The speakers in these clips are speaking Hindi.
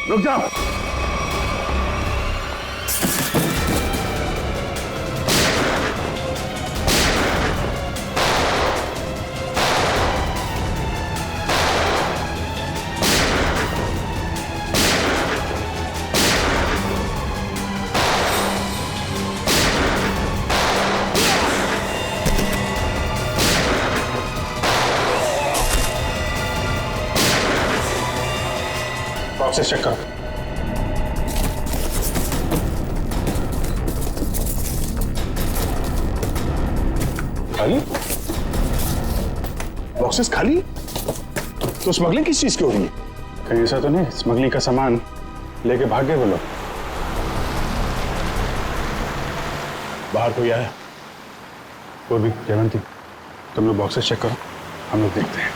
रुक जाओ। बॉक्सेस चेक करो। खाली? बॉक्सेस खाली? तो स्मगलिंग किस चीज की हो रही है? कहीं ऐसा तो नहीं स्मगलिंग का सामान लेके भाग गए वो लोग? बाहर कोई आया? वो भी जयवंती, तुम लोग बॉक्सेस चेक करो, हम लोग देखते हैं।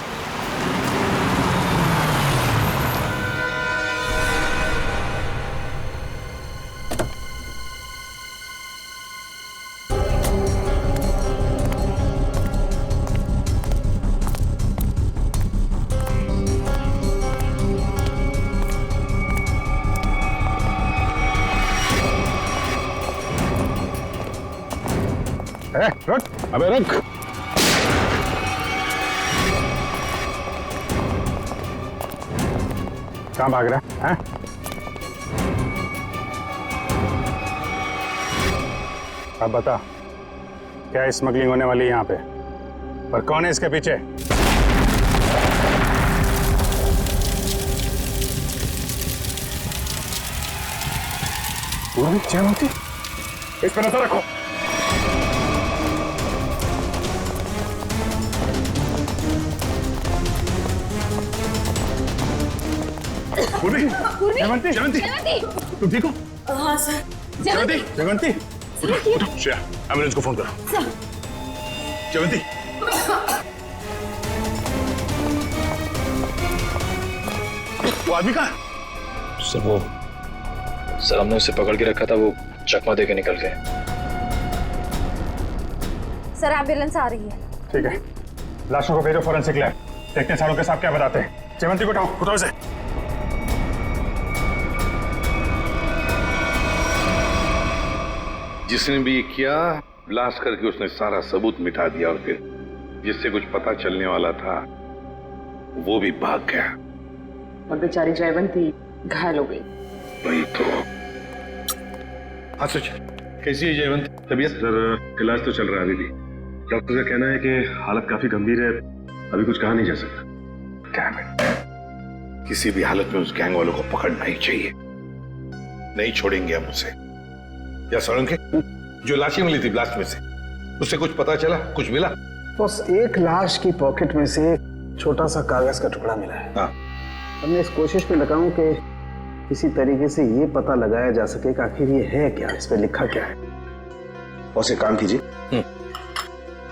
रुक, अबे रुक। कहाँ भाग रहा है? अब बता, क्या स्मगलिंग होने वाली है यहाँ पे? और कौन है इसके पीछे? जयवंती, इस पर नजर रखो। जयवंती, जयवंती, तुम ठीक हो? हाँ सर। जयवंती, जयवंती, उठो, श्रेया, एम्बुलेंस को फोन करो। सर। जयवंती, वो आदमी कहाँ? सर हमने उसे पकड़ के रखा था, वो चकमा दे के निकल गए। सर एम्बुलेंस आ रही है। ठीक है, लाशों को भेजो फॉरेंसिक लैब, देखते हैं सालों के साथ क्या बताते हैं। जयवंती को उठाओ, उठाओ इसे। जिसने भी ये किया, ब्लास्ट करके उसने सारा सबूत मिटा दिया और फिर जिससे कुछ पता चलने वाला था वो भी भाग गया और बेचारी जयवंती घायल हो गई। वही तो। हाँ सच, कैसी है जयवंत? तबीयत? सर इलाज तो चल रहा है अभी भी। डॉक्टर का कहना है कि हालत काफी गंभीर है, अभी कुछ कहा नहीं जा सकता। किसी भी हालत में उस गैंग वालों को पकड़ना ही चाहिए, नहीं छोड़ेंगे हम उसे। या सोलंकी, जो लाशें मिली थी ब्लास्ट में से, उससे कुछ पता चला, कुछ मिला? बस एक लाश की पॉकेट में से छोटा सा कागज का टुकड़ा मिला है। हाँ। हमने इस कोशिश में लगा हूं कि किसी तरीके से ये पता लगाया जा सके कि आखिर ये है क्या, इस पे लिखा क्या है। और एक काम कीजिए,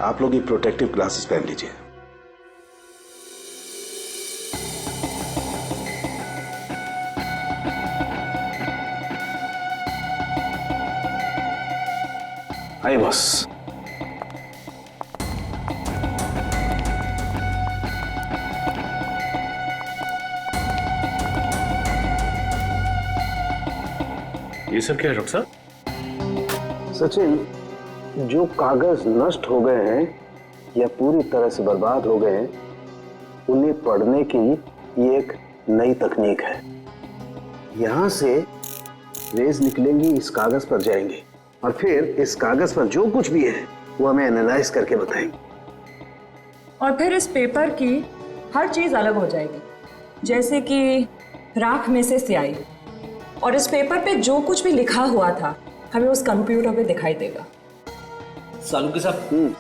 आप लोग ये प्रोटेक्टिव ग्लासेस पहन लीजिए। आइए बस। ये सब क्या है डॉक्टर साहब? सचिन, जो कागज नष्ट हो गए हैं या पूरी तरह से बर्बाद हो गए हैं, उन्हें पढ़ने की ये एक नई तकनीक है। यहां से रेज निकलेंगी, इस कागज पर जाएंगे और फिर इस कागज पर जो कुछ भी है वो हमें एनालाइज करके बताएंगे। और फिर इस पेपर की हर चीज अलग हो जाएगी, जैसे कि राख में से स्याही। और इस पेपर पे जो कुछ भी लिखा हुआ था हमें उस कंप्यूटर पे दिखाई देगा। सालुंके साहब,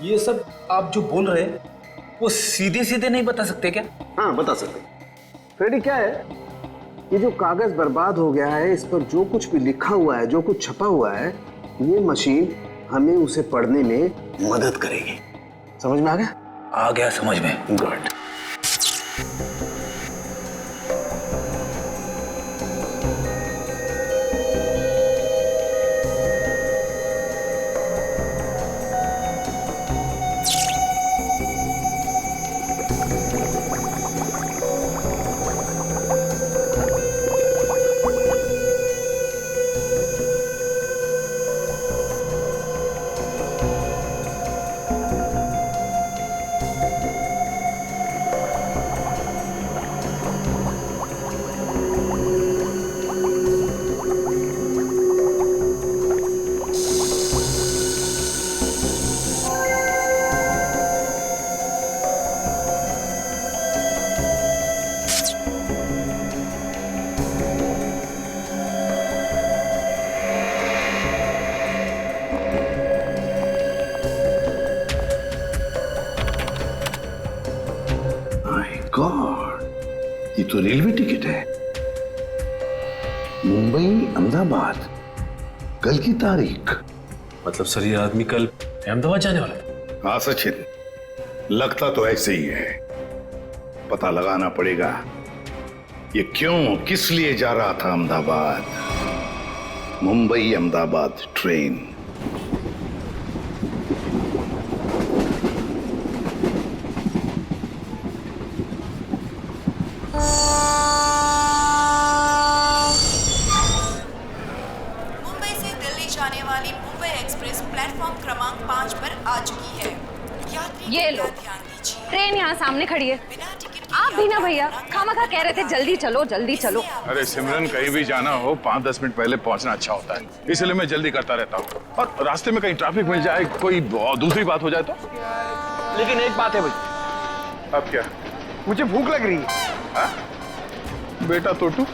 ये सब आप जो बोल रहे हैं वो सीधे सीधे नहीं बता सकते क्या? हाँ बता सकते। फ्रेडी, क्या है ये जो कागज बर्बाद हो गया है, इस पर जो कुछ भी लिखा हुआ है, जो कुछ छपा हुआ है, ये मशीन हमें उसे पढ़ने में मदद करेगी। समझ में आ गया? आ गया समझ में। गुड। गॉड, ये तो रेलवे टिकट है। मुंबई अहमदाबाद, कल की तारीख। मतलब सर ये आदमी कल अहमदाबाद जाने वाला था? हाँ सचिन, लगता तो ऐसे ही है। पता लगाना पड़ेगा ये क्यों, किस लिए जा रहा था अहमदाबाद। मुंबई अहमदाबाद ट्रेन। मुंबई से दिल्ली जाने वाली मुंबई एक्सप्रेस प्लेटफॉर्म क्रमांक 5 पर आ चुकी है। यात्री ये लो। ध्यान दीजिए। ट्रेन यहाँ सामने खड़ी है। बिना टिकट आप भी ना भैया, खामखा कह रहे थे जल्दी चलो जल्दी चलो। अरे सिमरन, कहीं भी जाना हो 5-10 मिनट पहले पहुंचना अच्छा होता है, इसलिए मैं जल्दी करता रहता हूँ। और रास्ते में कहीं ट्रैफिक मिल जाए, कोई दूसरी बात हो जाए तो। लेकिन एक बात है भाई, अब क्या? मुझे भूख लग रही है। हाँ? बेटा तोटू,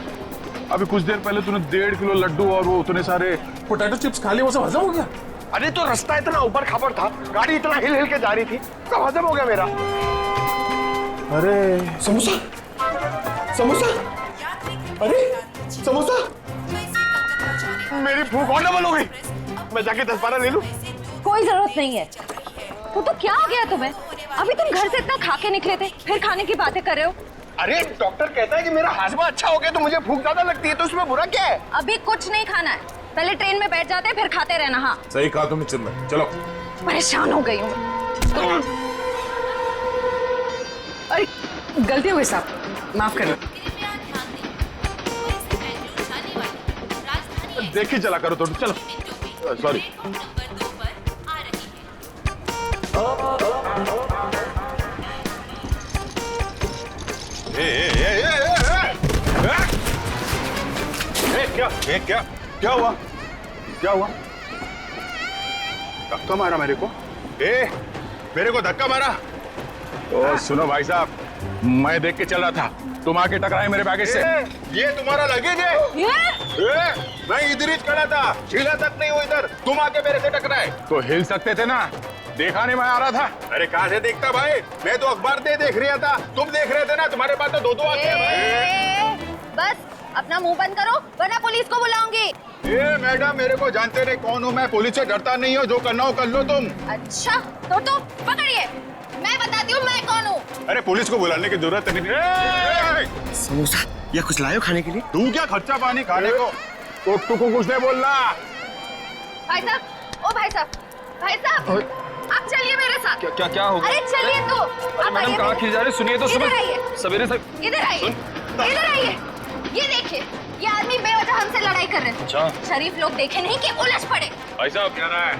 अभी कुछ देर पहले तूने 1.5 किलो लड्डू और वो उतने सारे पोटैटो चिप्स खा लिए, वो सब हजम हो गया? अरे तो रास्ता इतना ऊपर खापर था, गाड़ी इतना हिल हिल के जा रही थी, सब हजम हो गया मेरा। अरे समोसा, समोसा, अरे समोसा, मेरी भूख और डबल हो गई। मैं जाके 10-12 ले लूं? कोई जरूरत नहीं है। वो तो क्या हो गया तुम्हें? अभी तुम घर से इतना खा के निकले थे, फिर खाने की बातें कर रहे हो। अरे डॉक्टर कहता है कि मेरा हाजमा अच्छा हो गया तो मुझे भूख ज्यादा लगती है, तो उसमें बुरा क्या है? अभी कुछ नहीं खाना है, पहले ट्रेन में बैठ जाते फिर खाते रहना। हाँ सही कहा तुमने सिमरन, चलो। परेशान हो गई हूँ। अरे गलती हो गई साहब, माफ करिए। देख ही चला करो तोटू, चलो। सॉरी। क्या हुआ? क्या हुआ? धक्का मारा मेरे को? मेरे को धक्का मारा? ओ सुनो भाई साहब, मैं देख के चल रहा था, तुम आके टकराए मेरे बैगेज से। ये तुम्हारा लगेज है? मैं इधर ही खड़ा था, हिला तक नहीं हुआ इधर, तुम आके मेरे से टकराए। तो हिल सकते थे ना, देखा नहीं मैं आ रहा था। अरे कहाँ से देखता भाई, मैं तो अखबार देख रहा था, तुम देख रहे थे ना, तुम्हारे पास तो दो आंखें हैं भाई। बस अपना मुंह बंद करो वरना पुलिस को बुलाऊंगी। मैडम, मेरे को जानते नहीं कौन हूँ मैं, पुलिस से डरता नहीं हो, जो करना हो कर लो तुम। अच्छा तो पकड़िए, मैं बताती हूँ मैं कौन हूँ। अरे पुलिस को बुलाने की जरूरत नहीं। समोसा या कुछ लायो खाने के लिए? तू क्या खर्चा पानी खाने को? तू को कुछ नहीं बोलना। भाई साहब, ओ भाई साहब, भाई साहब आप चलिए मेरे साथ। क्या क्या हो गया? अरे चलिए तो। अरे मैडम कहाँ खींच जा रहे? सुनिए तो इधर आइए, सवेरे से। इधर आइए, इधर आइए। ये देखिए, ये आदमी बेवजह हमसे लड़ाई कर रहे हैं। अच्छा। शरीफ लोग देखे नहीं कि उलझ पड़े। भाई साहब क्या रहा है?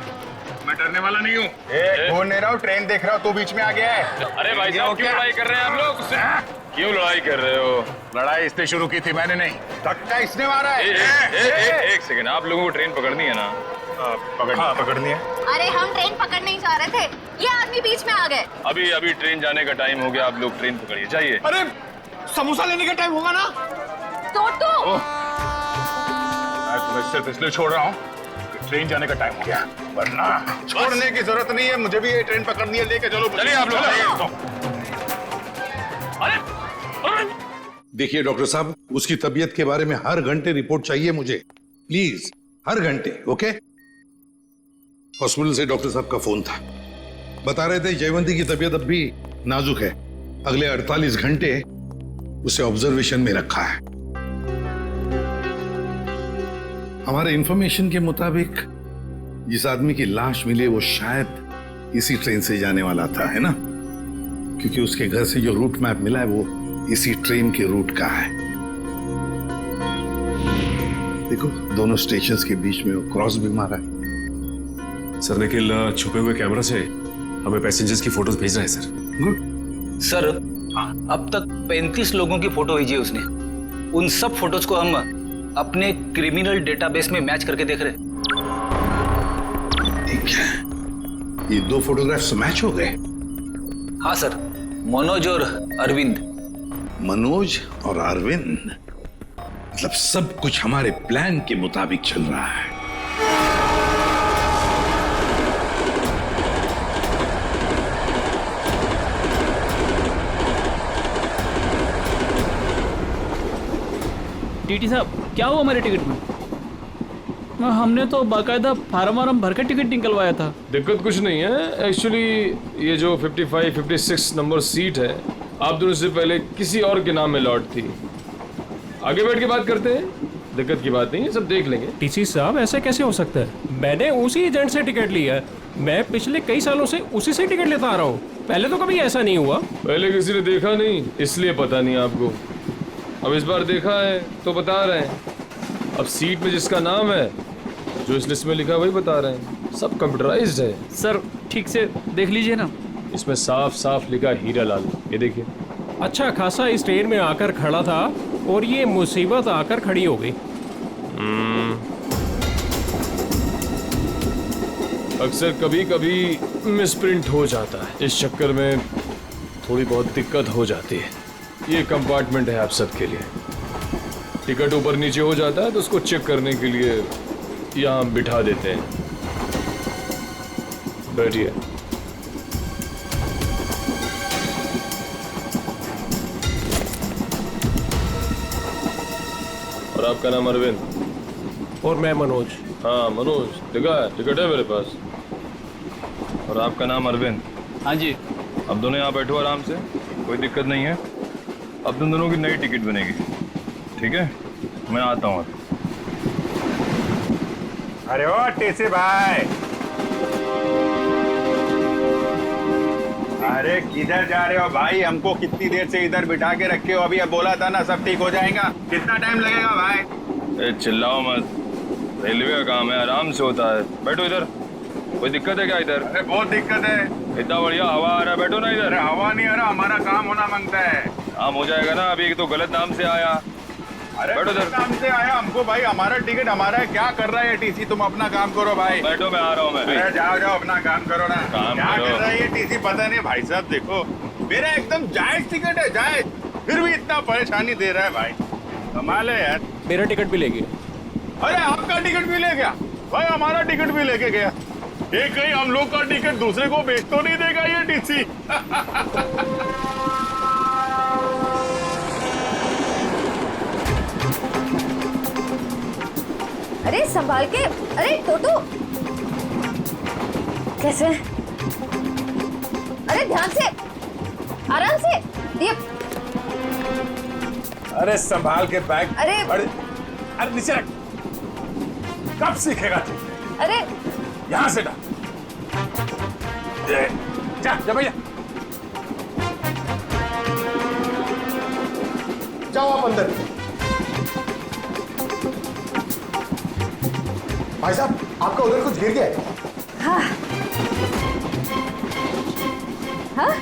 मैं डरने वाला नहीं हूँ। बोल नहीं रहा हूँ, ट्रेन देख रहा हूँ, तू बीच में आ गया है। अरे भाई साहब क्यों लड़ाई कर रहे हैं आप लोग? क्यों लड़ाई कर रहे हो? लड़ाई इसने शुरू की थी, मैंने नहीं। धक्का इसने मारा है। एक सेकंड, आप लोगों को ट्रेन पकड़नी है ना? पकड़नी है। अरे हम ट्रेन पकड़ने ही जा रहे थे, ये आदमी बीच में आ गए। अभी ट्रेन जाने का टाइम हो गया, आप लोग ट्रेन पकड़िए, जाइए। अरे समोसा लेने का टाइम होगा ना? तो मैं तुम्हें सिर्फ इसलिए छोड़ रहा हूँ कि ट्रेन जाने का टाइम हो गया, वरना छोड़ने की जरूरत नहीं है, मुझे भी ये ट्रेन पकड़नी है, लेके चलो। चलिए आप लोग। देखिए डॉक्टर साहब, उसकी तबीयत के बारे में हर घंटे रिपोर्ट चाहिए मुझे, प्लीज, हर घंटे। ओके? हॉस्पिटल से डॉक्टर साहब का फोन था, बता रहे थे जयवंती की तबीयत अब भी नाजुक है, अगले 48 घंटे उसे ऑब्जर्वेशन में रखा है। हमारे इंफॉर्मेशन के मुताबिक जिस आदमी की लाश मिली वो शायद इसी ट्रेन से जाने वाला था, है ना? क्योंकि उसके घर से जो रूट मैप मिला है वो इसी ट्रेन के रूट का है। देखो, दोनों स्टेशंस के बीच में वो क्रॉस भी मारा है। सर निखिल छुपे हुए कैमरा से हमें पैसेंजर्स की फोटोज भेज रहा है सर। गुड। सर अब तक 35 लोगों की फोटो भेजी है उसने। उन सब फोटोज को हम अपने क्रिमिनल डेटाबेस में मैच करके देख रहे हैं। ठीक है, ये 2 फोटोग्राफ्स मैच हो गए। हाँ सर, मनोज और अरविंद। मनोज और अरविंद, मतलब सब कुछ हमारे प्लान के मुताबिक चल रहा है। टीटी साहब, क्या हुआ हमारे टिकट में? हमने तो बाकायदा फार्म वार्म भर के टिकट निकलवाया था। दिक्कत कुछ नहीं है एक्चुअली, ये जो 55, 56 नंबर सीट है आप दोनों से पहले किसी और के नाम में लॉट थी। आगे बैठ के बात करते हैं, दिक्कत की बात नहीं है, सब देख लेंगे। टीसी साहब, ऐसा कैसे हो सकता है? मैंने उसी एजेंट से टिकट लिया है। मैं पिछले कई सालों से उसी से टिकट लेता आ रहा हूँ। पहले तो कभी ऐसा नहीं हुआ। पहले किसी ने देखा नहीं इसलिए पता नहीं आपको, अब इस बार देखा है तो बता रहे हैं। अब सीट में जिसका नाम है, जो इस लिस्ट में लिखा वही बता रहे हैं। सब कंप्यूटराइज्ड है। सर ठीक से देख लीजिए ना। इसमें साफ साफ लिखा हीरा लाल, ये देखिए। अच्छा खासा इस ट्रेन में आकर खड़ा था और ये मुसीबत आकर खड़ी हो गई। अक्सर कभी कभी मिसप्रिंट हो जाता है, इस चक्कर में थोड़ी बहुत दिक्कत हो जाती है। ये कंपार्टमेंट है आप सबके लिए। टिकट ऊपर नीचे हो जाता है तो उसको चेक करने के लिए यहाँ बिठा देते हैं। बैठिए। और आपका नाम अरविंद? और मैं मनोज। हाँ मनोज, दिखा है, टिकट है मेरे पास। और आपका नाम अरविंद? हाँ जी। अब दोनों यहाँ बैठो आराम से, कोई दिक्कत नहीं है। अब तुम दोनों की नई टिकट बनेगी, ठीक है? मैं आता हूँ। अरे ओ टीसी भाई, अरे किधर जा रहे हो भाई? हमको कितनी देर से इधर बिठा के रखे हो? अभी अब बोला था ना सब ठीक हो जाएगा। कितना टाइम लगेगा भाई? चिल्लाओ मत, रेलवे का काम है, आराम से होता है। बैठो इधर। कोई दिक्कत है क्या इधर? अरे बहुत दिक्कत है। इतना बढ़िया हवा आ रहा है, बैठो ना इधर। अरे हवा नहीं आ रहा, हमारा काम होना मांगता है। काम हो जाएगा ना, अभी तो गलत नाम से आया। अरे बैठो इधर। काम से आया हमको भाई, हमारा टिकट हमारा है। क्या कर रहा है टीसी? तुम अपना काम करो भाई। बैठो, मैं आ रहा हूँ। मैं अरे जाओ जाओ अपना काम करो ना। काम क्या करो। कर रहा है ये टीसी? पता नहीं भाई साहब, देखो मेरा एकदम जायज टिकट है, जायज, फिर भी इतना परेशानी दे रहा है भाई। कमाल है यार। मेरा टिकट भी ले गया। अरे आपका टिकट भी ले गया भाई? हमारा टिकट भी लेके गया। ये कहीं हम लोग का टिकट दूसरे को बेच तो नहीं देगा ये टीसी? अरे संभाल के। अरे टोटो, कैसे? अरे ध्यान से, आराम से। ये अरे संभाल के बैग। अरे अरे नीचे रख। कब सीखेगा तू? अरे यहां से डाल। जा जा भैया, जाओ आप अंदर। भाई साहब, आपका उधर कुछ गिर गया है। हाँ हाँ।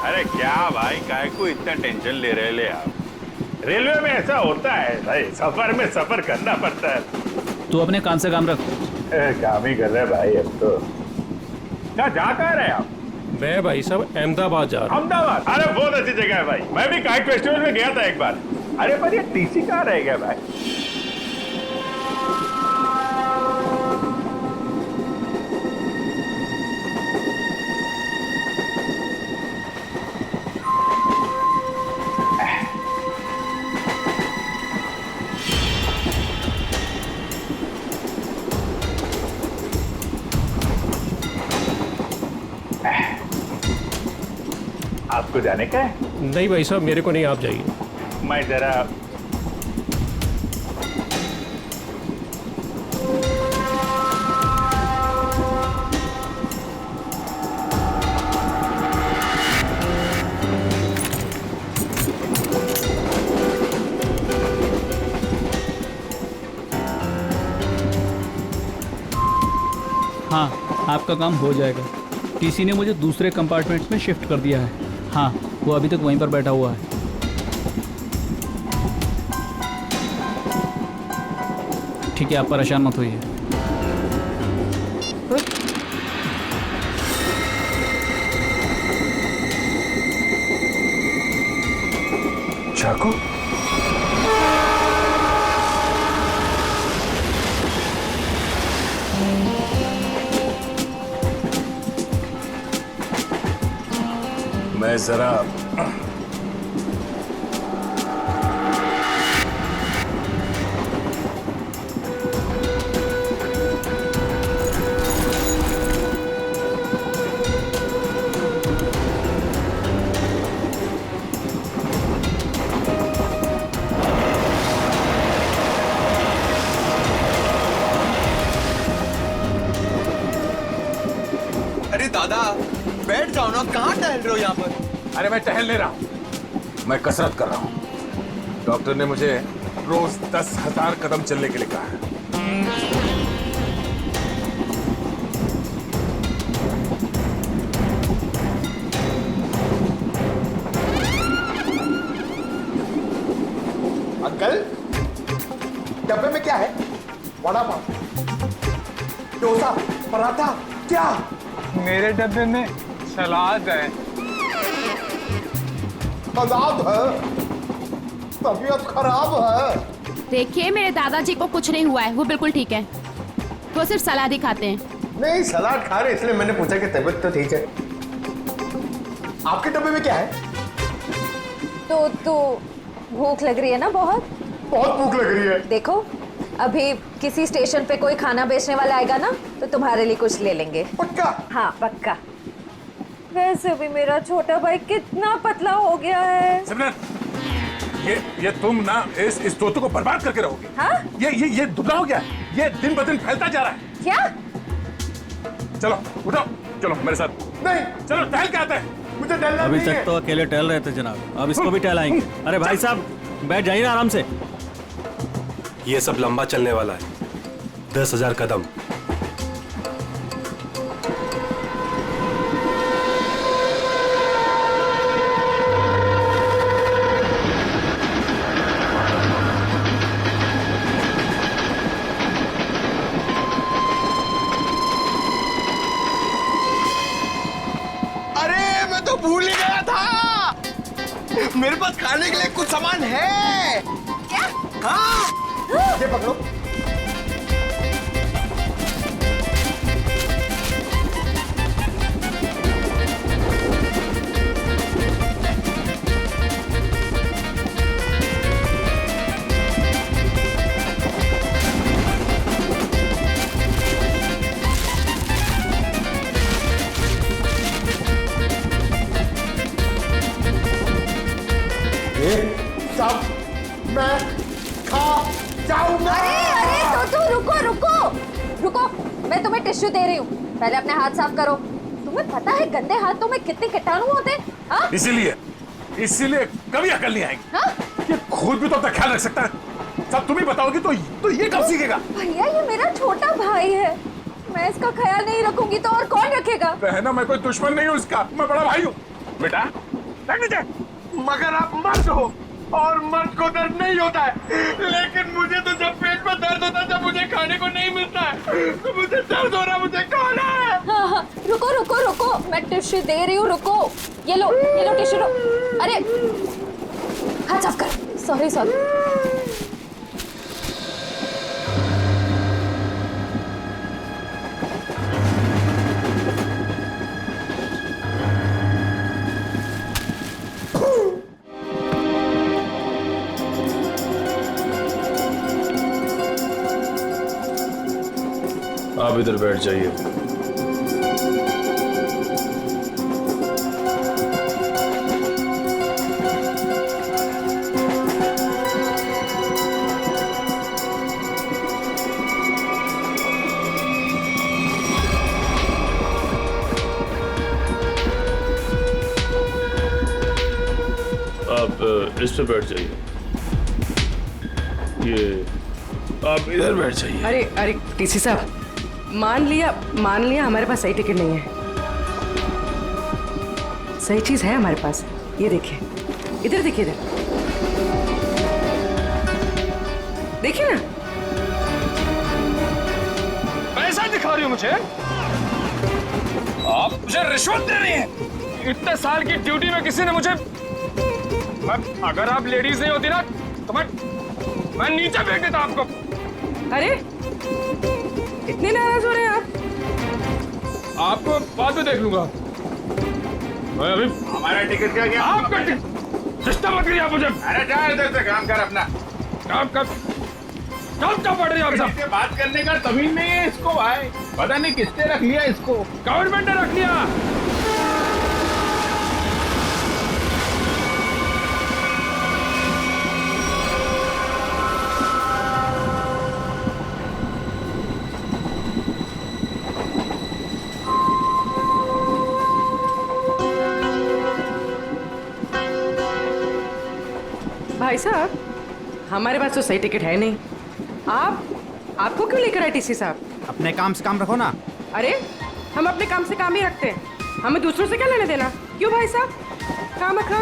अरे क्या भाई, काहे को इतना टेंशन ले रहे ले आप? रेलवे में ऐसा होता है भाई, सफर में सफर करना पड़ता है। तू अपने काम से काम रख। काम ही कर रहे भाई अब तो। क्या जा कहाँ रहे आप? मैं भाई साहब अहमदाबाद जा रहा हूँ। अहमदाबाद? अरे बहुत अच्छी जगह है भाई, मैं भी काइट फेस्टिवल में गया था एक बार। अरे पर ये टीसी कहाँ रह गया भाई? आपको जाने का है? नहीं भाई साहब, मेरे को नहीं, आप जाइए। मैं जरा हाँ, आपका काम हो जाएगा। टीसी ने मुझे दूसरे कंपार्टमेंट में शिफ्ट कर दिया है। हाँ, वो अभी तक वहीं पर बैठा हुआ है। ठीक है, आप परेशान मत होइए। चाकू? मैं जरा अरे दादा बैठ जाओ ना, कहाँ टहल रहे हो यहाँ पर? अरे मैं टहल नहीं रहा हूं, मैं कसरत कर रहा हूं। डॉक्टर ने मुझे रोज 10,000 कदम चलने के लिए कहा है। अंकल डब्बे में क्या है? वड़ा पाव, डोसा, पराठा, क्या? मेरे डब्बे में सलाद है। सलाद है? तबीयत खराब है। देखिए मेरे दादाजी को कुछ नहीं हुआ है, वो बिल्कुल ठीक है। वो सिर्फ सलाद ही खाते हैं। नहीं सलाद खा रहे इसलिए मैंने पूछा कि तबीयत तो ठीक है। आपके डब्बे में क्या है? तो भूख लग रही है ना? बहुत भूख लग रही है। देखो अभी किसी स्टेशन पे कोई खाना बेचने वाला आएगा ना तो तुम्हारे लिए कुछ ले लेंगे। पक्का? हाँ पक्का। वैसे भी मेरा छोटा भाई कितना पतला हो गया है। सिमरन, ये तुम ना इस तोते को बर्बाद करके रहोगे। हाँ? ये दुबला हो गया, ये दिन ब दिन फैलता जा रहा है। क्या? चलो उठो, चलो मेरे साथ। नहीं चलो टहल के आते हैं। मुझे डरना अभी नहीं तक है। तो अकेले टहल रहे थे जनाब, अब इसको भी टहलाएंगे। अरे भाई साहब बैठ जाइए ना आराम से। ये सब लंबा चलने वाला है, 10,000 कदम। अरे मैं तो भूल ही गया था, मेरे पास खाने के लिए कुछ सामान है। क्या? हाँ ये पकड़ो। सब मैं खा जाऊंगा। अरे तो रुको, मैं तुम्हें टिश्यू दे रही हूँ, पहले अपने हाथ साफ करो। तुम्हें पता है गंदे हाथों में कितने कीटाणु होते हैं? हाँ? इसीलिए कभी अकल नहीं आएगी। हाँ? ये खुद भी तो अपना ख्याल रख सकता है, सब तुम ही बताओगी तो ये कब सीखेगा? भैया ये मेरा छोटा भाई है, मैं इसका ख्याल नहीं रखूंगी तो और कौन रखेगा? बहना मैं कोई दुश्मन नहीं हूँ इसका, मैं बड़ा भाई हूँ। बेटा बैठ नीचे। मगर आप मर्द हो और मर्द को दर्द नहीं होता है, लेकिन मुझे तो जब पेट में दर्द होता है, जब मुझे खाने को नहीं मिलता है तो मुझे दर्द हो रहा, मुझे खाना है। हाँ, रुको, मैं टिश्यू दे रही हूँ, रुको। ये लो टिश्यू लो। अरे हाथ साफ कर। सॉरी आप इधर बैठ जाइए। आप इस पे बैठ जाइए। ये आप इधर बैठ जाइए। अरे टीसी साहब, मान लिया हमारे पास सही टिकट नहीं है। सही चीज है हमारे पास, ये देखिए, इधर देखिए, देखिए ना। पैसा दिखा रही हो मुझे? आप मुझे रिश्वत दे रही हैं। इतने साल की ड्यूटी में किसी ने मुझे, अगर आप लेडीज नहीं होती ना तो मैं नीचे फेंक देता आपको। अरे इतने नाराज हो रहे हैं आप? आपको बाद में देख लूंगा। अभी हमारा टिकट क्या गया? आपका सिस्टम मत करिए आप मुझे। अरे जा इधर से, काम कर अपना। काम कर, कब क्या पड़ रही है आप सब? इससे बात करने का तमीज नहीं है इसको भाई। पता नहीं किसने रख लिया इसको। गवर्नमेंट ने रख लिया। भाई साहब, हमारे पास तो सही टिकट है नहीं। आपको क्यों लेकर आए टीसी साहब? अपने काम से काम रखो ना। अरे हम अपने काम से काम ही रखते हैं, हमें दूसरों से क्या लेने देना? क्यों भाई साहब? काम रखा,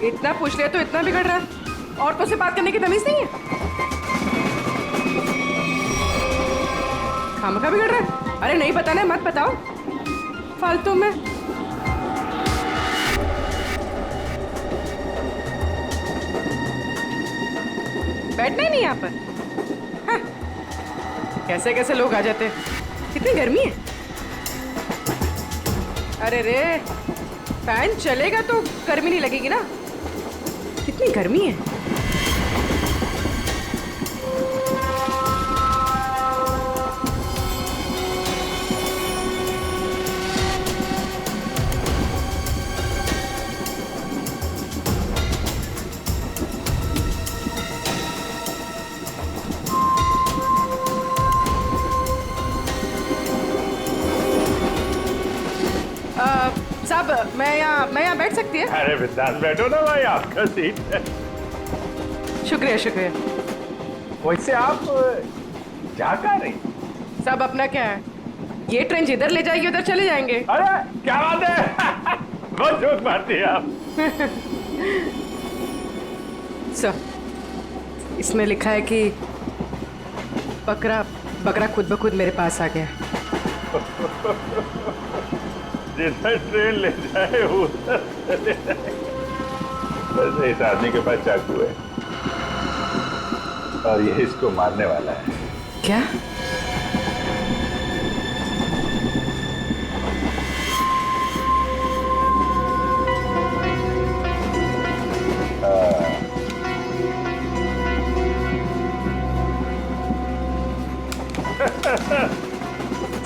इतना पूछ लिया तो इतना बिगड़ रहा है। औरतों से बात करने की तमीज नहीं है। खामखा बिगड़ रहा है। अरे नहीं बताना, मत बताओ फालतू में। बैठना ही नहीं यहाँ पर। हाँ। कैसे कैसे लोग आ जाते हैं। कितनी गर्मी है। अरे रे, फैन चलेगा तो गर्मी नहीं लगेगी ना। कितनी गर्मी है। साहब, मैं यहाँ बैठ सकती है? अरे बिंदास बैठो ना भाई, आपका सीट है। शुक्रिया शुक्रिया। वैसे आप जा कहाँ रही? साहब अपना क्या है, ये ट्रेन जिधर ले जाएगी उधर चले जाएंगे। अरे क्या बात है। बहुत जोक मारती है आप। सर, इसमें लिखा है कि बकरा खुद ब खुद मेरे पास आ गया। जिधर ट्रेन ले जाए उधर चले जाए। वैसे इस आदमी के पास चाकू है और ये इसको मारने वाला है। क्या?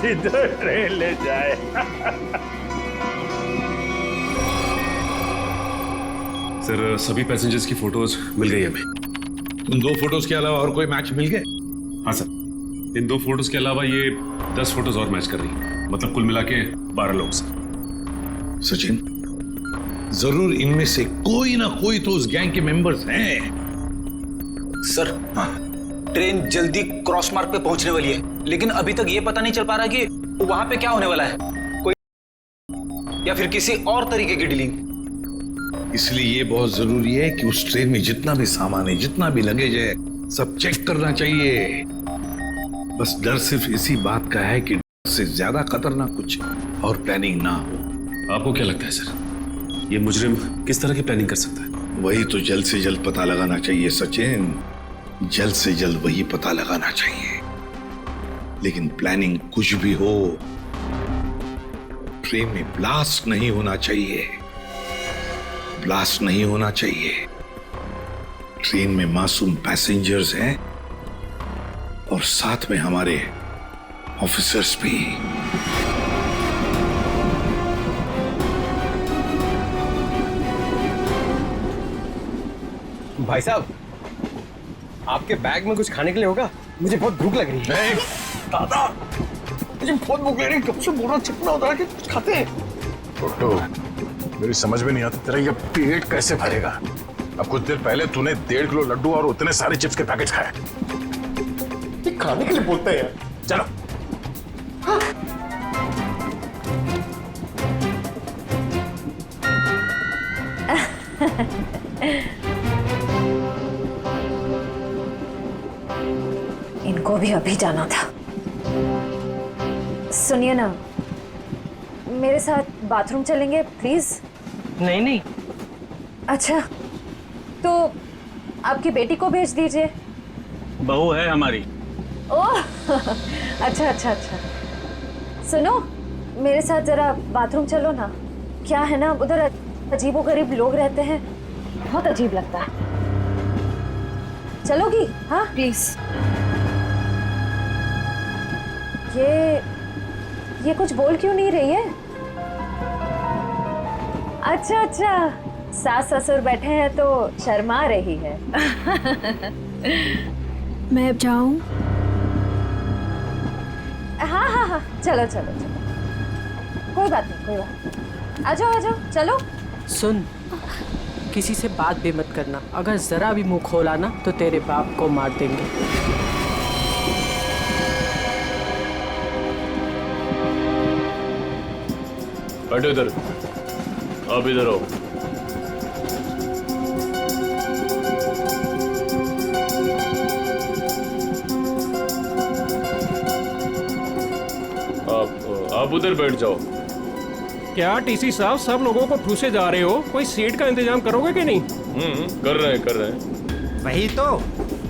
जिधर ट्रेन ले जाए। सर, सभी पैसेंजर्स की फोटोज मिल गई हमें। उन 2 फोटोज के अलावा और कोई मैच मिल गए? हाँ सर, इन 2 फोटोज के अलावा ये 10 फोटोज और मैच कर रही है। मतलब कुल मिला के 12 लोग सर। सचिन, जरूर इनमें से कोई ना कोई तो उस गैंग के मेंबर्स हैं। सर, ट्रेन जल्दी क्रॉस मार्क पे पहुंचने वाली है, लेकिन अभी तक ये पता नहीं चल पा रहा कि वहां पे क्या होने वाला है। कोई या फिर किसी और तरीके की डीलिंग। इसलिए ये बहुत जरूरी है कि उस ट्रेन में जितना भी सामान है, जितना भी लगेज है, सब चेक करना चाहिए। बस डर सिर्फ इसी बात का है कि डर से ज्यादा खतरनाक कुछ और प्लानिंग ना हो। आपको क्या लगता है सर, ये मुजरिम किस तरह की प्लानिंग कर सकता है? वही तो जल्द से जल्द पता लगाना चाहिए सचिन। जल्द से जल्द वही पता लगाना चाहिए। लेकिन प्लानिंग कुछ भी हो, ट्रेन में ब्लास्ट नहीं होना चाहिए। ब्लास्ट नहीं होना चाहिए। ट्रेन में मासूम पैसेंजर्स हैं और साथ में हमारे ऑफिसर्स भी। भाई साहब, आपके बैग में कुछ खाने के लिए होगा? मुझे बहुत भूख लग रही है। दादा, मुझे बहुत भूख लग रही है। कब से बोल रहा चिपना होता है कि कुछ खाते हैं। छोटू, मेरी समझ में नहीं आता तेरा ये पेट कैसे भरेगा। अब कुछ देर पहले तूने 1.5 किलो लड्डू और उतने सारे चिप्स के पैकेट खाए। ये खाने के लिए बोलते हैं यार। चलो। हाँ। इनको भी अभी जाना था। सुनिए ना, मेरे साथ बाथरूम चलेंगे प्लीज? नहीं नहीं। अच्छा, तो आपकी बेटी को भेज दीजिए। बहू है हमारी। ओह अच्छा अच्छा अच्छा। सुनो, मेरे साथ जरा बाथरूम चलो ना। क्या है ना, उधर अजीबोगरीब लोग रहते हैं, बहुत अजीब लगता है। चलोगी? हाँ प्लीज। ये कुछ बोल क्यों नहीं रही है? अच्छा अच्छा, सास ससुर बैठे हैं तो शर्मा रही है। मैं अब जाऊं? हाँ हाँ हाँ, चलो चलो चलो, कोई बात नहीं कोई बात नहीं, आ जाओ चलो। सुन, किसी से बात भी मत करना, अगर जरा भी मुंह खोला ना तो तेरे बाप को मार देंगे। बैठो इधर, आप इधर आओ। आप उधर बैठ जाओ। क्या टीसी साहब सब लोगों को ठूसे जा रहे हो? कोई सीट का इंतजाम करोगे कि नहीं? कर रहे हैं। वही तो,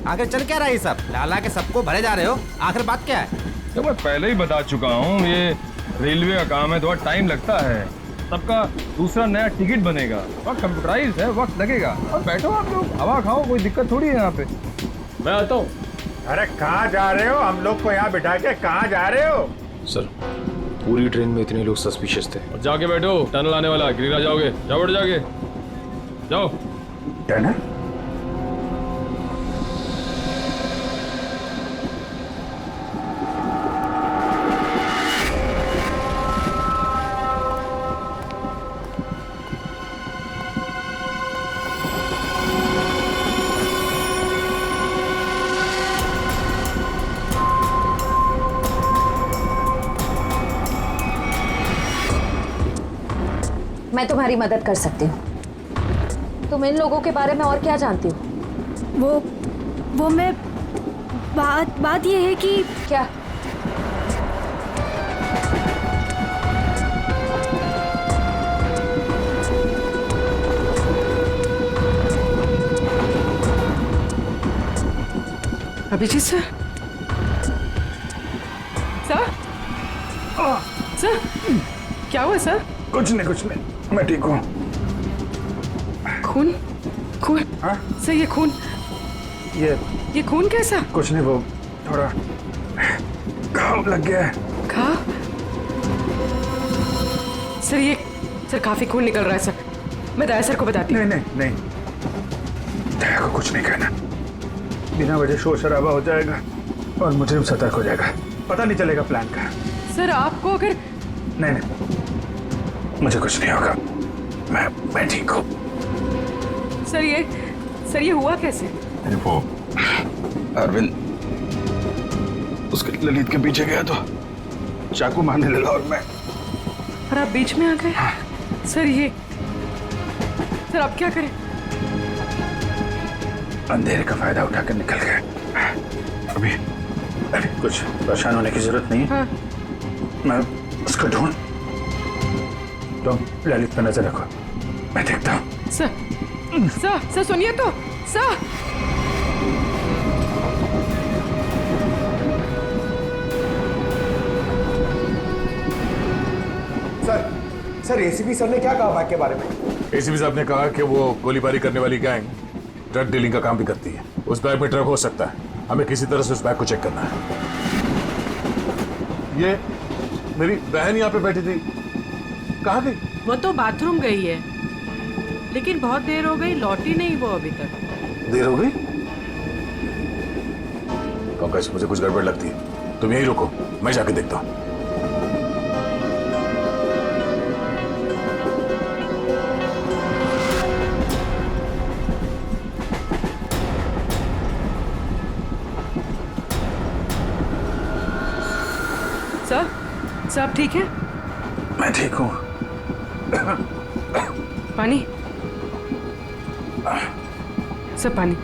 आखिर चल क्या रहा है सब? लाला के सबको भरे जा रहे हो, आखिर बात क्या है? तो मैं पहले ही बता चुका हूँ, ये रेलवे का काम है, थोड़ा टाइम लगता है। सबका दूसरा नया टिकट बनेगा, वक्त कंप्यूटराइज है, वक्त लगेगा। और बैठो आप लोग, हवा खाओ, कोई दिक्कत थोड़ी है यहाँ पे। मैं आता हूँ। अरे कहाँ जा रहे हो? हम लोग को यहाँ बिठा के कहाँ जा रहे हो? सर, पूरी ट्रेन में इतने लोग सस्पिशियस थे। और जाके बैठो, टनल आने वाला, गिरिरा जाओगे, जाओ बैठ जाके, जाओ। टनल? मैं तुम्हारी मदद कर सकती हूँ। तुम इन लोगों के बारे में और क्या जानती हो? वो मैं बात ये है कि क्या? अभिजीत सर, सर क्या हुआ सर? कुछ नहीं, मैं ठीक हूँ। खून? हाँ? सर ये खून, ये खून कैसा? कुछ नहीं, वो थोड़ा घाव लग गया है। घाव? सर काफी खून निकल रहा है सर, मैं दया सर को बताती हूँ। नहीं, दया को कुछ नहीं कहना, बिना वजह शोर शराबा हो जाएगा और मुझे सतर्क हो जाएगा, पता नहीं चलेगा प्लान का। सर आपको अगर नहीं, मुझे कुछ नहीं होगा, मैं ठीक हूँ। सर ये हुआ कैसे? अरे वो अरविंद उसके ललित के पीछे गया तो चाकू मारने लगा और मैं। और आप बीच में आ गए? हाँ। सर आप क्या करें? अंधेरे का फायदा उठाकर निकल गए। अभी कुछ परेशान होने की जरूरत नहीं है। हाँ। मैं उसको ढूंढ, तुम ललित पर नजर रखो, मैं देखता हूँ। सर सुनिए तो, सर सर एसीपी सर ने क्या कहा बाइक के बारे में? एसीपी साहब ने कहा कि वो गोलीबारी करने वाली गैंग ड्रग डीलिंग का काम भी करती है। उस बैग में ड्रग हो सकता है, हमें किसी तरह से उस बैग को चेक करना है। ये मेरी बहन यहाँ पे बैठी थी, कहाँ गई? वो तो बाथरूम गई है, लेकिन बहुत देर हो गई, लौटी नहीं वो अभी तक। देर हो गई? पंकज, मुझे कुछ गड़बड़ लगती है, तुम यहीं रुको, मैं जाके देखता हूँ। सर आप ठीक है? मैं ठीक हूँ। पानी? सर पानी।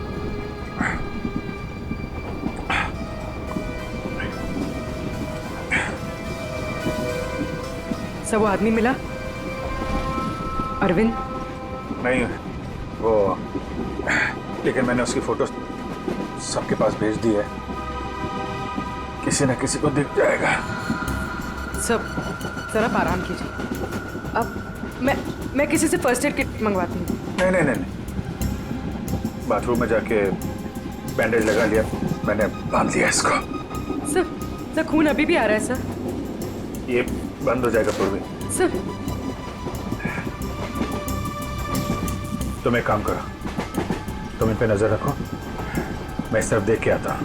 सर वो आदमी मिला? अरविंद? नहीं, वो लेकिन मैंने उसकी फोटो सबके पास भेज दी है, किसी न किसी को दिख जाएगा। सर आप आराम कीजिए। अब मैं किसी से फर्स्ट एड किट मंगवाती हूँ। नहीं नहीं नहीं नहीं, बाथरूम में जाके बैंडेज लगा लिया, मैंने बांध दिया इसको। सर खून अभी भी आ रहा है सर। ये बंद हो जाएगा पूर्वी। सर तुम एक काम करो, तुम इन पे नजर रखो, मैं इस तरफ देख के आता हूँ।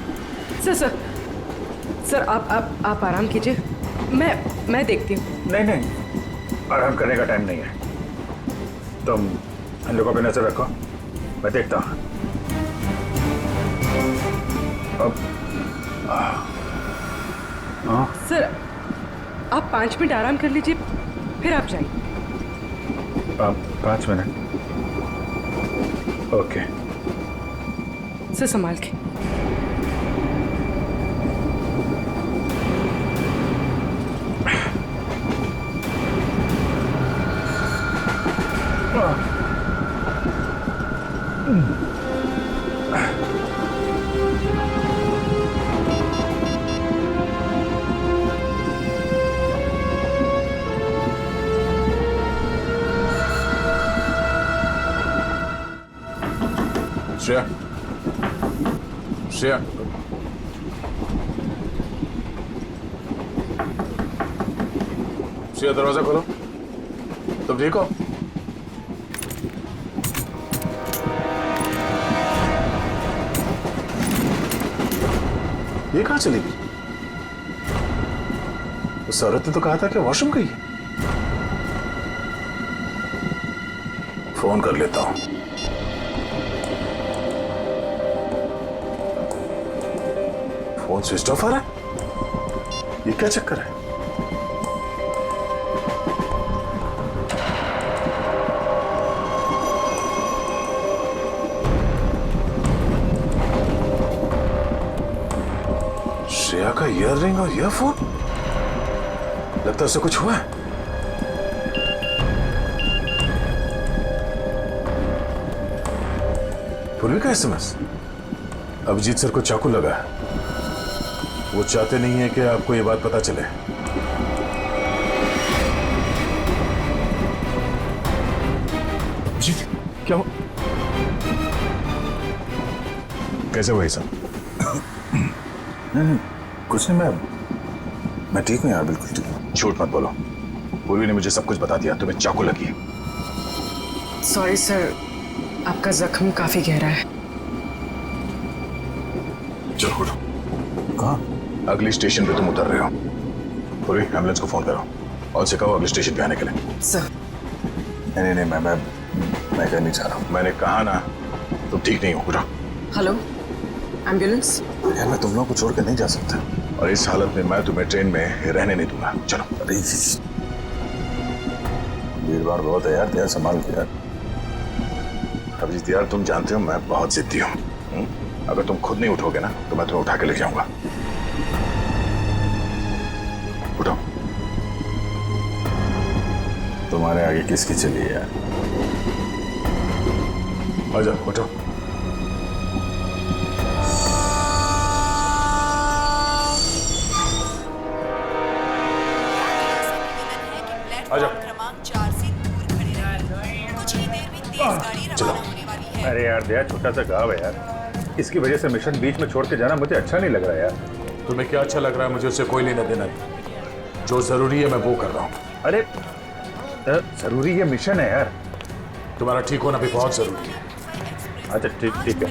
सर आप आराम कीजिए, मैं देखती हूँ। नहीं नहीं, आराम करने का टाइम नहीं है, तुम इन लोगों पे नजर रखो, मैं देखता हूँ। अब सर आप 5 मिनट आराम कर लीजिए, फिर आप जाइए। 5 मिनट? ओके। सर संभाल के। श्रेया, श्रेया, श्रेया दरवाजा खोलो। तुम ठीक हो? ये कहाँ चली गई? उस औरत ने तो कहा था कि वॉशरूम गई है। फोन कर लेता हूं। फोन स्विच ऑफ आ रहा है, ये क्या चक्कर है? श्रेया का ईयररिंग और ईयरफोन, लगता है उससे कुछ हुआ है। पूर्वी का एसएमएस, अभिजीत सर को चाकू लगा है। वो चाहते नहीं है कि आपको ये बात पता चले। अभिजीत, क्या हुआ? कैसे हुआ ये सब? नहीं, कुछ नहीं, मैं ठीक हूं यार, बिल्कुल ठीक हूं। झूठ मत बोलो, पूर्वी ने मुझे सब कुछ बता दिया। तुम्हें चाकू लगी है। सॉरी सर, आपका जख्म काफी गहरा है। चलो उठो। कहाँ? अगली स्टेशन पे तुम उतर रहे हो। पूर्वी, एम्बुलेंस को फोन करो और उसे कहो अगली स्टेशन पे आने के लिए। सर नहीं नहीं, मैं कहना नहीं चाह रहा हूँ। मैंने कहा ना, तुम ठीक नहीं हो। उठो। Hello, ambulance? यार मैं तुम लोगों को छोड़ कर नहीं जा सकता, और इस हालत में मैं तुम्हें ट्रेन में रहने नहीं दूंगा। चलो। अरे भीड़ भाड़ बहुत है यार, तेरा संभाल के यार। अभिजीत यार, तुम जानते हो मैं बहुत जिद्दी हूँ। अगर तुम खुद नहीं उठोगे ना तो मैं तुम्हें उठा के ले जाऊंगा। उठो। तुम्हारे आगे किसकी चली है यार? आ जाओ, उठो। क्रमांक 4 से दूर खड़े रहें। कुछ ही देर में तेज गाड़ी रवाना होने वाली है। अरे यार दया, छोटा सा गाँव है यार, इसकी वजह से मिशन बीच में छोड़ के जाना मुझे अच्छा नहीं लग रहा यार। तुम्हें क्या अच्छा लग रहा है? मुझे उससे कोई लेना देना नहीं। जो जरूरी है मैं वो कर रहा हूँ। अरे जरूरी ये मिशन है यार। तुम्हारा ठीक होना भी बहुत जरूरी है। अच्छा ठीक है,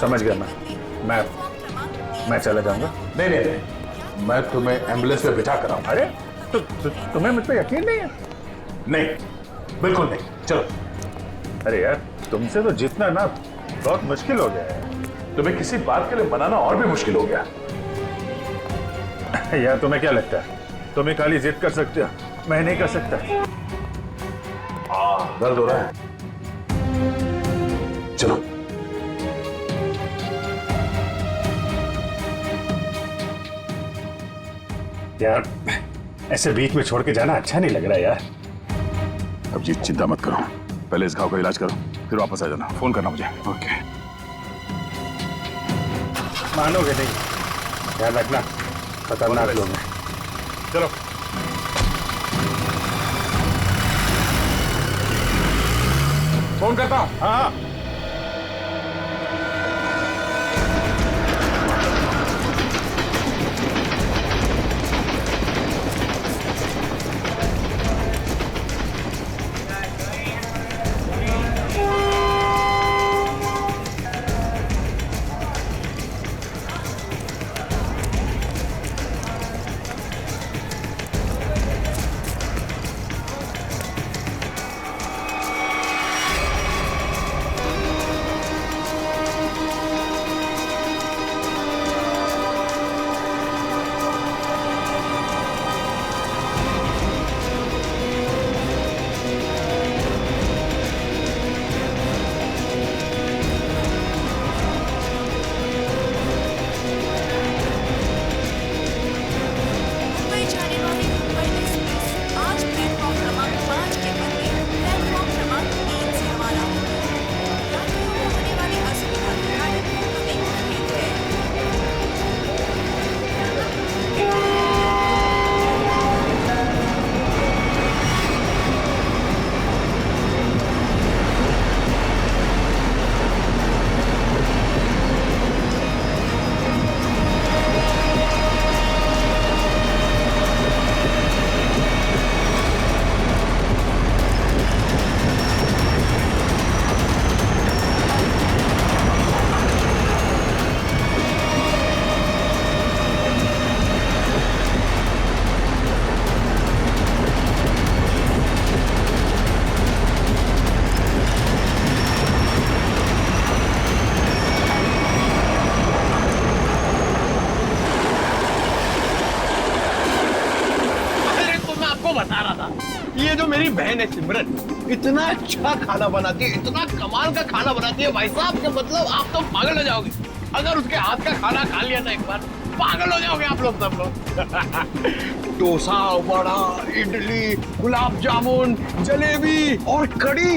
समझ गया मैं चला जाऊंगा। नहीं नहीं नहीं, मैं तुम्हें एम्बुलेंस पे बिठा कर आऊंगा। अरे तुम्हें मुझ पर यकीन नहीं है? नहीं, बिल्कुल नहीं। चलो। अरे यार, तुमसे तो जीतना ना बहुत मुश्किल हो गया है। तुम्हें किसी बात के लिए मनाना और भी मुश्किल हो गया। यार तुम्हें क्या लगता है तुम ही खाली जिद कर सकते हो, मैं नहीं कर सकता? दर्द हो रहा है। चलो। यार ऐसे बीच में छोड़ के जाना अच्छा नहीं लग रहा यार। अभिजीत चिंता मत करो, पहले इस घाव का इलाज करो, फिर वापस आ जाना। फोन करना मुझे। ओके। मानोगे नहीं, ध्यान रखना, खतरनाक लोग हैं। चलो। फोन करता हूँ। हाँ मुंबई जाने वाली मुंबई एक्सप्रेस आज प्लेटफॉर्म क्रमांक 5 के बदले प्लेटफॉर्म क्रमांक 3 से रवाना होगी। यात्रियों को होने वाली असुविधा के कारण हमें खेद है। अरे तो मैं आपको बता रहा था, ये जो मेरी बहन है सिमरन, इतना अच्छा खाना बनाती है, इतना कमाल का खाना बनाती है भाई साहब, कि मतलब आप तो पागल हो जाओगे। अगर उसके हाथ का खाना खा लिया ना एक बार, पागल हो जाओगे आप लोग सब लोग। डोसा, वड़ा, इडली, गुलाब जामुन, जलेबी और कड़ी।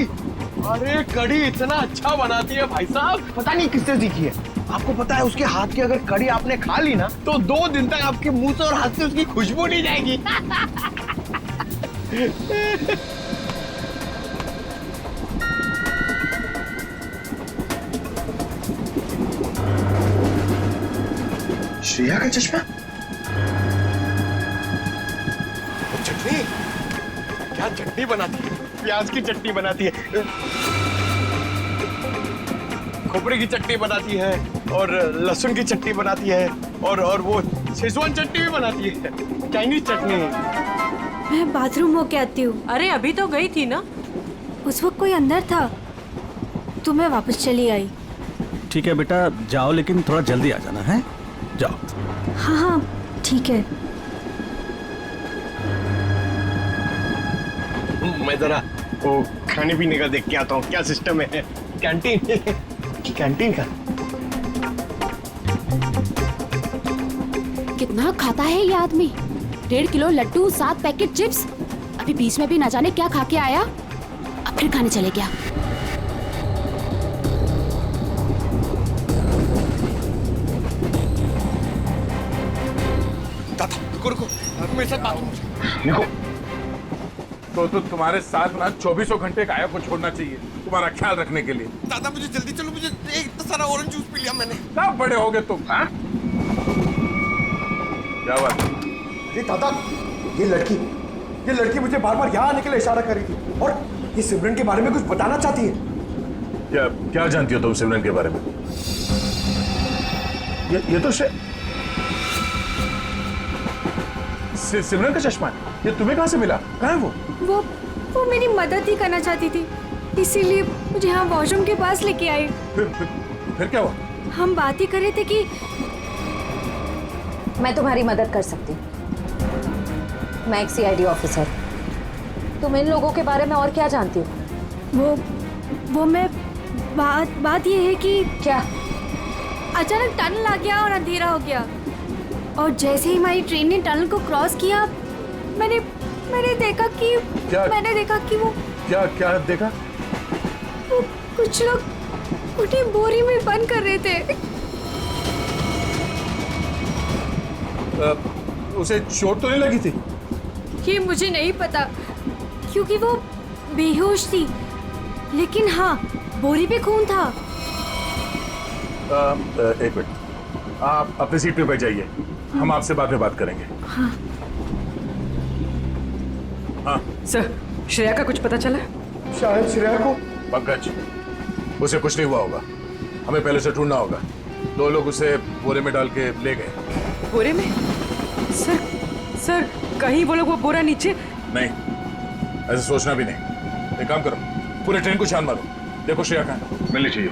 अरे कड़ी इतना अच्छा बनाती है भाई साहब, पता नहीं किससे सीखी है। आपको पता है उसके हाथ की अगर कड़ी आपने खा ली ना, तो 2 दिन तक आपके मुंह से और हाथ से उसकी खुशबू नहीं जाएगी। श्रेया का चश्मा? चटनी, क्या चटनी बनाती है, प्याज की चटनी बनाती है, खोपरे की चटनी बनाती है, और लहसुन की चटनी बनाती है, और वो शेजवान चटनी भी बनाती है, चाइनीज चटनी। मैं बाथरूम होके आती हूँ। अरे अभी तो गई थी ना। उस वक्त कोई अंदर था तो मैं वापस चली आई। ठीक है बेटा, जाओ लेकिन थोड़ा जल्दी आ जाना है। जाओ। हाँ हाँ ठीक है। मैं जरा वो खाने पीने का देख के आता हूँ, क्या सिस्टम है कैंटीन। कैंटीन का कितना खाता है ये आदमी? 1.5 किलो लड्डू, 7 पैकेट चिप्स। अभी बीच में भी ना जाने क्या खा के आया, अब फिर खाने चले गया। रुको रुको, मेरे साथ बात निको, तो तुम्हारे साथ ना 24 घंटे काया को छोड़ना चाहिए तुम्हारा ख्याल रखने के लिए। दादा मुझे जल्दी चलो, मुझे इतना सारा ऑरेंज जूस पी लिया मैंने। कब बड़े होगे तुम? हाँ? क्या बात? अरे दादा, ये लड़की मुझे बार बार यहाँ आने के लिए इशारा कर रही थी, और ये सिमरन के बारे में कुछ बताना चाहती है। क्या जानती हो तुम सिमरन के बारे में? ये तो सिमरन का चश्मा है। ये तुम्हें कहाँ से मिला? कहाँ है वो? वो मेरी मदद ही करना चाहती थी, इसीलिए मुझे यहाँ वॉशरूम के पास लेके आई। फिर क्या हुआ? हम बात ही कर रहे थे कि मैं तुम्हारी मदद कर सकती हूँ। मैं एक CID ऑफिसर। तुम इन लोगों के बारे में और क्या जानती हो? वो मैं बात ये है कि क्या अचानक टनल आ गया और अंधेरा हो गया, और जैसे ही हमारी ट्रेन ने टनल को क्रॉस किया, मैंने देखा कि वो क्या देखा? वो कुछ लोग उन्हें बोरी में बंद कर रहे थे। उसे चोट तो नहीं लगी थी? ये मुझे नहीं पता, क्योंकि वो बेहोश थी। लेकिन हाँ, बोरी पे खून था। एक मिनट, आप अपनी सीट पे बैठ जाइए, हम आपसे बाद में बात करेंगे। हाँ। हाँ सर, श्रेया का कुछ पता चला? शायद श्रेया को, पंकज, उसे कुछ नहीं हुआ होगा, हमें पहले से ढूंढना होगा। 2 लोग उसे बोरे में डाल के ले गए। बोरे में? सर कहीं वो लोग वो बोरा नीचे? नहीं, ऐसे सोचना भी नहीं। एक काम करो, पूरे ट्रेन को छान मारो, देखो श्रेया कहाँ है। मिलनी चाहिए।